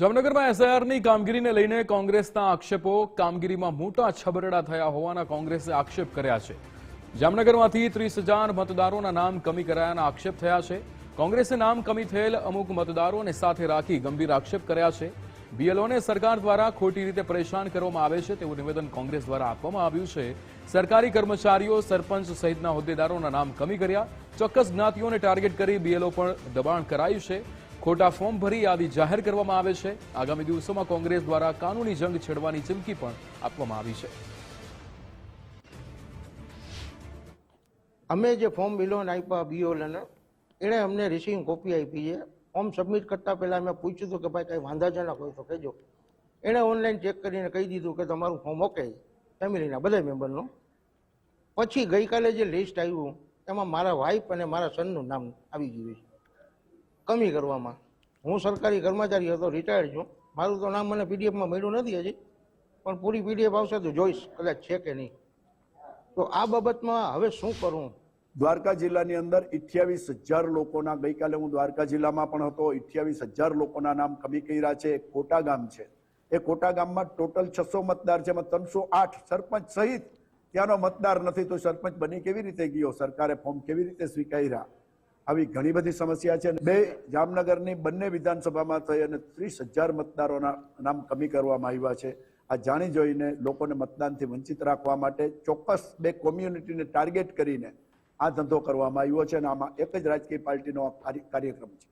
જામનગરમાં એસઆઈઆરની કામગીરીને લઈને કોંગ્રેસના આક્ષેપો કામગીરીમાં મોટા છબરડા થયા હોવાના કોંગ્રેસે આક્ષેપ કર્યા છે। જામનગરમાંથી 30,000 મતદારોના નામ કમી કરાયાના આક્ષેપ થયા છે। કોંગ્રેસે નામ કમી થયેલ અમુક મતદારોને સાથે રાખી ગંભીર આક્ષેપ કર્યા છે। બીએલઓને સરકાર દ્વારા ખોટી રીતે પરેશાન કરવામાં આવે છે તેવું નિવેદન કોંગ્રેસ દ્વારા આપવામાં આવ્યું છે। સરકારી કર્મચારીઓ, સરપંચ સહિતના હોદ્દેદારોના નામ કમી કર્યા। ચોક્કસ જ્ઞાતિઓને ટાર્ગેટ કરી બીએલઓ પર દબાણ કરાયું છે। ખોટા ફોર્મ ભરી યાદી જાહેર કરવામાં આવે છે। આગામી દિવસોમાં કોંગ્રેસ દ્વારા કાનૂની જંગ છેડવાની ચીમકી પણ આપવામાં આવી છે। અમે જે ફોર્મ બિલોન આપ્યા બીઓલને એણે અમને રિસીવિંગ કોપી આપી છે। ફોર્મ સબમિટ કરતા પહેલા મેં પૂછ્યું હતું કે ભાઈ કંઈ વાંધાજનક હોય તો કહેજો। એણે ઓનલાઈન ચેક કરીને કહી દીધું કે તમારું ફોર્મ ઓકે, ફેમિલીના બધા મેમ્બરનું। પછી ગઈકાલે જે લિસ્ટ આવ્યું એમાં મારા વાઇફ અને મારા સનનું નામ આવી ગયું છે કમી કરવામાં। હું સરકારી કર્મચારી હતો, રિટાયર્ડ છું। મારું તો નામ મને પીડીએફમાં મળ્યું નથી હજી, પણ પૂરી પીડીએફ આવશે તો જોઈશ કદાચ છે કે નહીં। તો આ બાબતમાં હવે શું કરું? દ્વારકા જિલ્લાની અંદર 28,000 લોકોના, ગઈકાલે હું દ્વારકા જિલ્લામાં પણ હતો, 28,000 લોકોના નામ કમી કર્યા છે। એક કોટા ગામ છે, એ કોટા ગામમાં ટોટલ 600 મતદાર છે, એમાં 308 સરપંચ સહિત ત્યાંનો મતદાર નથી। તો સરપંચ બની કેવી રીતે ગયો? સરકારે ફોર્મ કેવી રીતે સ્વીકાર્યા? આવી ઘણી બધી સમસ્યા છે। બે જામનગરની બંને વિધાનસભામાં થઈ અને 30,000 મતદારોના નામ કમી કરવામાં આવ્યા છે। આ જાણી જોઈને લોકોને મતદાનથી વંચિત રાખવા માટે ચોક્કસ બે કોમ્યુનિટીને ટાર્ગેટ કરીને આ ધંધો કરવામાં આવ્યો છે અને આમાં એક જ રાજકીય પાર્ટીનો કાર્યક્રમ છે।